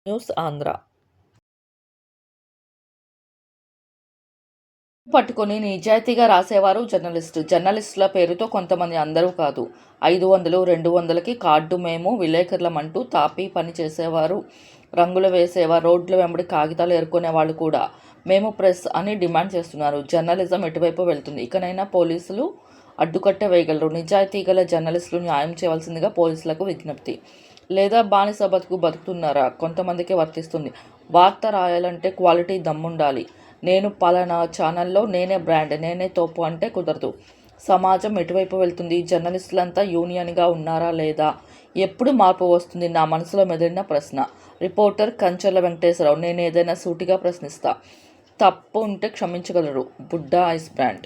News Andhra పట్టుకొని నిజాయితీగా రాసేవారు జర్నలిస్టు. జర్నలిస్టుల పేరుతో కొంతమంది, అందరూ కాదు, 500, 200కి కార్డు మేము విలేకరులమంటూ తాపీ పని చేసేవారు. రంగులు వేసేవారు. రోడ్ల వెంబడి కాగితాలు ఏరుకునే వాళ్ళు కూడా మేము ప్రెస్ అని డిమాండ్ చేస్తున్నారు. జర్నలిజం ఎటువైపు వెళ్తుంది? ఇకనైనా పోలీసులు అడ్డుకట్ట వేయగలరు. నిజాయితీ గల జర్నలిస్టులు న్యాయం చేయవలసిందిగా పోలీసులకు విజ్ఞప్తి. లేదా బానిస బతుకు బతుకుతున్నారా? కొంతమందికే వర్తిస్తుంది. వార్త రాయాలంటే క్వాలిటీ దమ్ముండాలి. నేను పలానా ఛానల్లో నేనే బ్రాండ్, నేనే తోపు అంటే కుదరదు. సమాజం ఎటువైపు వెళ్తుంది? జర్నలిస్టులంతా యూనియన్గా ఉన్నారా లేదా? ఎప్పుడు మార్పు వస్తుంది? నా మనసులో మెదిలిన ప్రశ్న. రిపోర్టర్ కంచర్ల వెంకటేశ్వరరావు. నేను ఏదైనా సూటిగా ప్రశ్నిస్తా. తప్పు ఉంటే క్షమించగలరు. Budda ice brand.